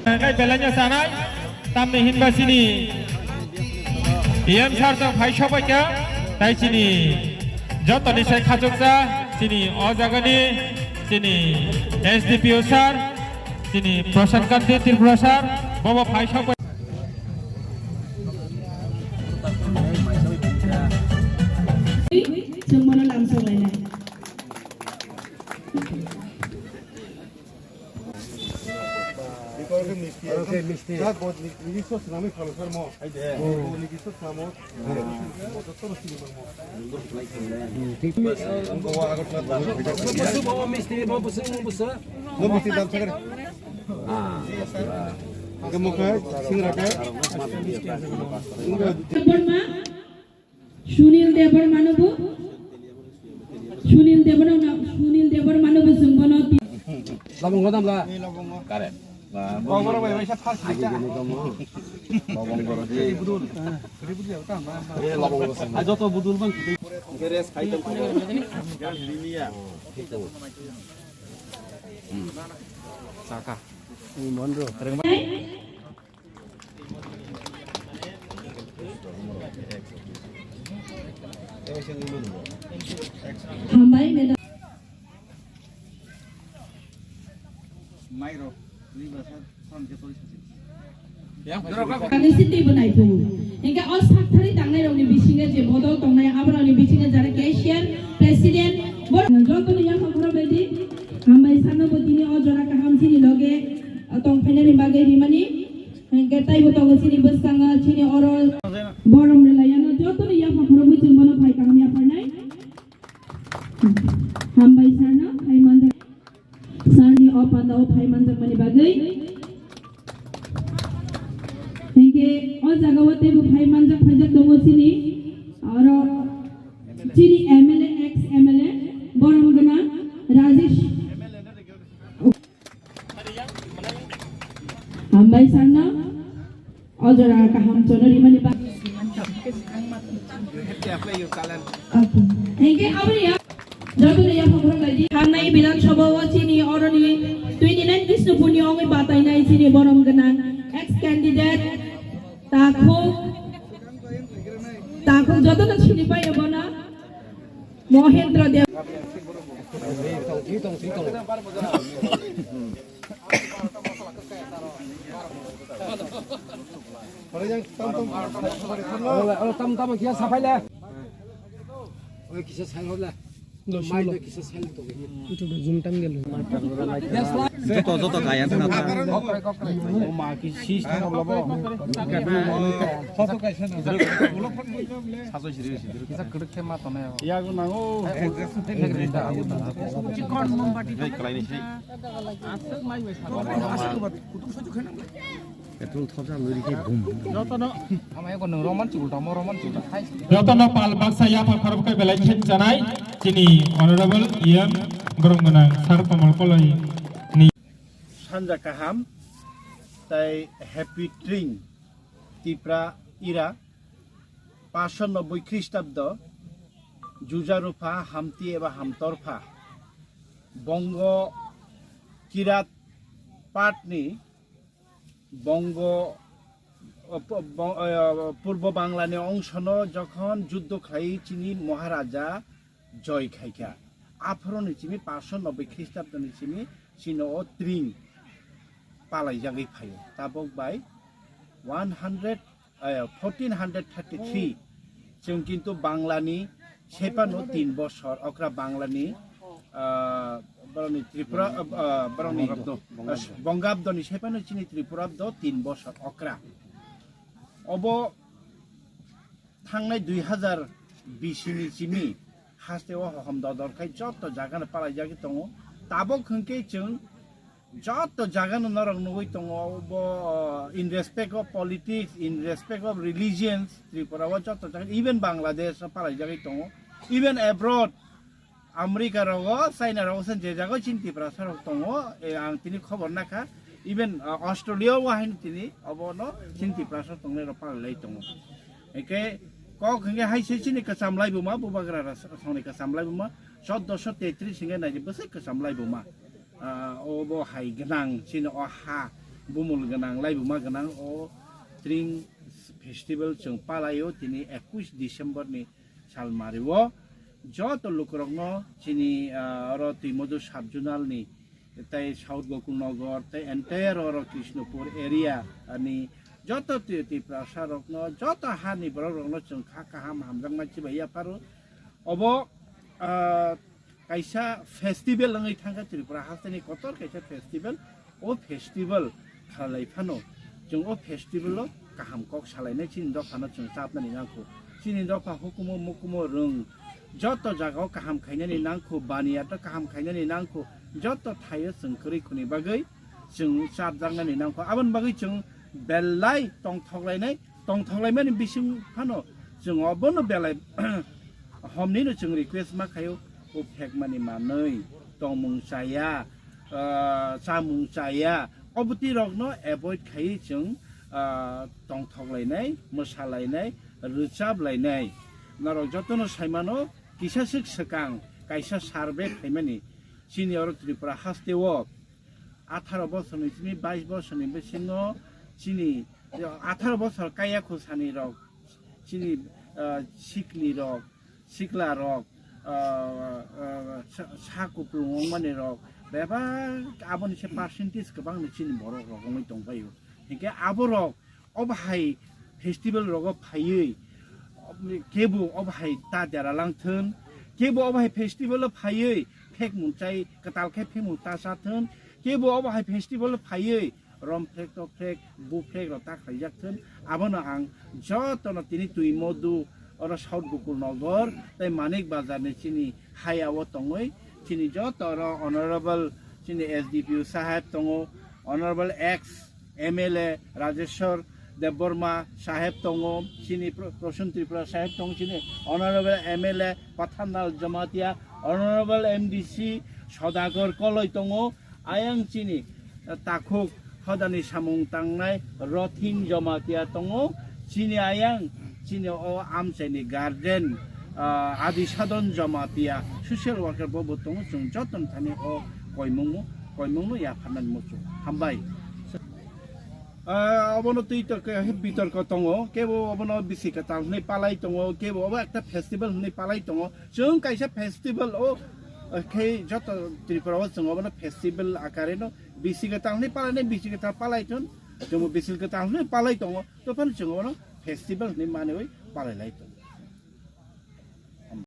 Ngay belanya sanai tamni hinba sini PM sarjang phai sabaika tai sini jotoni sai khajokja sini o jagani sini SDPO sar sini Prasad Kanti Tripura sar bobo phai sabai जों mono लांसलायनाय Sunil দেবর মানব সুনীল দেবর মানব জুম্বন লবঙ্গ দাম লা কারে বড় ভাই ভাই ফার্স্ট লবঙ্গ রে বুদুল এ লবঙ্গ আজ যত বুদুল বাং গেরেস খাইতাম লিলিয়া সাকা মনরো হামাই মেদা মাইরো লিবাসা ফোনকে পরিস্থিতি Kami sini benai tu. Hingga os faktori tangnai rongni bisinga je bodol tangnai abrani bisinga jara cashier, president, bor joto ni yang hakura bedi. Hambai sana bodini o jora kaham sini loge tong peneri bagai rimani. Hingga tai botong sini bersanga sini oro borom relayana joto ni yang hakura bedi mana pai kami apa nai. Hambai sana pai manjak sani o panda o pai manjak mani bagai. Hingga all jagawate bu phai manjak dongo sini aro sini MLA ex MLA boromgana Rajesh hambai sana ojora kaham chonori mani ba hingga abria jodoh ya program lagi hamnai bilang sabawa sini oroni 29 Visnupuni ongi batai nai sini boromgana ex candidate Takut jodoh nak sini pa ya bona Mohendra Dev tam kia safai la oy kisa sang la mai de kisa sang to itu zoom tam gelo যত গায়া থানা ও মা কি শীষ থাকা বলবো কত কাইছে না সাজই সিরি কিসা কড়কে মা তনে ইয়াগো নাগো চিকন নম্বরটি ক্লাইনি সেই আসক মাই বাই কুতুব সজু খানা পেট্রোল থজা লরিকে বুম যতন আমায় কোন রোমান্টিক উল্টা রোমান্টিক খাই যতন পাল বাক্সা ইয়া ফারফারবকে বেলাই খেন জানাই যিনি অনারেবল ইএম বরমগনা সার কমল কলাই সানজা কাহাম তাই হ্যাপি ট্রিং ত্রিপুরা ইরা 590 খ্রিস্টাব্দ জুজারুফা হামতি এবা হামতরফা বঙ্গ কিরাত পাটনি বঙ্গ পূর্ব বাংলানি অংশন যখন যুদ্ধ খাই চিনি মহারাজা জয় খাইকা আফরনি চিনি 590 খ্রিস্টাব্দনি চিনি চিনো ত্রিং পালাই জাগै ফাयो তাবক বাই 1433 जों किन्तु बांलानि सेपानो 3 बছর अक्रा बांलानि बरनि त्रिपुरा बरनि बंगाब्दनि सेपानो चिनि त्रिपुराब्द 3 बছর अक्रा अब थांनाय 2020 नि चिमि हास्तेव हम दरखाय जत जागान पालाई जागि दङ ताबक खंके जों जत जागान नरं नगै दङ in respect of politics, in respect of religions, Tripura jot even Bangladesh पालाई जागि दङ even abroad America rago China rago sen je jago chin Tripura sarok दङ आं तिनि खबर नाखा even Australia वाहिन तिनि अबनो chin Tripura sarok दङ र पालाई दङ एके kok hingga hai sini kesamlai buma bubagra soni kesamlai buma 1433 hingga naji besek kesamlai buma obo hai genang sini oha बुमुल गनां लाइबुमा गनां ओ ट्रिं festival जों पालायो दिनै 21 डिसेम्बरनि सालमारिओ যত लोकरंनो चिनी और तिमोदो साबजुनालनि ताई साउथ गोकुलनगर ताई एंटायर और कृष्णपुर एरिया अनि যত ती प्रसारकनो যত हानि बररंनो जों खाहाम हामजां मानसि बाया पारो अब कायसा फेस्टिवल लङै थांगा त्रिपुरा हास्तानि कतर कायसा फेस्टिवल ओ फेस्टिवल खालायफानो जों ओ फेस्टिवल काहाम कक सालायनाय चिनि दफानो जों साबनानि नांखौ चिनि दफा हुकुमो मुकुमो रों যত জায়গাও কাহাম খাইनानै नांखौ बानियाथ' काहाम खाइनानै नांखौ যত थायो जों खरिखुनि बागै जों साबजांनानै नांखौ आबन बागै जों बेलाय तंथगलायनाय बिसिं फानो जों अबनो बेलाय हमनिनो जों रिक्वेस्ट मा खायो ओ फेक मानि मानै तंमुंसाया सामुंसाया अबति रगनो एभॉइड खायो जों तंथगलायनाय मोसालायनाय रोजाबलायनाय नारक जतनो साइमानो किसासिक सकां कायसा सार्वे खाइमानि सिनियर त्रिपुरा हास्तेव 18 বছরनि चिनि 22 বছরनि बेसिङो चिनि 18 বছর कायाखौ सानि रक चिनि सिकली रक सिकला रक साकुप्लुङो माने रक बेबा आबोनि से पार्सेंटेज गोबां चिनि बर' रगङै दंबायो हिके आबो रक अबहाय फेस्टिवल रग फायै केबो अबहाय तादेरा लांथोन केबो अबहाय फेस्टिवल फायै फेक मुंचाय कतालखे फेक मुंता साथोन केबो अबहाय फेस्टिवल फायै रम फ्लेक तो फ्लेक बु फ्लेक रता खाइजाथोन आबोनो आं जतनो तिनि तुइमोदु और साउथ गोकुलनगर ताई मानिक बाजारनि चिनि हायाव तङै चिनि जतर ऑनरेबल चिनि एसडीपीओ साहेब तङो honourable ex MLA Rajeshwar Debbarma साहेब तंगो चिनी प्रसून त्रिपुरा साहेब तंग चिनी honourable MLA Pathanlal Jamatia honourable MDC Sadagar Kalai तंगो आयं चिनी ताखुक हदानि सामुं तांनाय रथिन जमातिया तंगो चिनी आयं चिनी ओ आमसाइनि गार्डेन आदि साधन जमातिया सोशल वर्कर बबो तंगो जों जतन थानि ओ कयमुंनो या फाननानै मोचो हामबाय अबनो तुइतरको बितरको तङो केबो अबनो बिसिका तालनै पालाय तङो केबो अब एकटा फेस्टिवल नै पालाय तङो जों कायसा फेस्टिवल ओ खे जत त्रिपुरा जों अबनो फेस्टिवल आकारेनो बिसिका तालनै पालायथोन जों बिसिका तालनै पालाय तङो तफान जों अबनो फेस्टिवल नै माने पालायलाय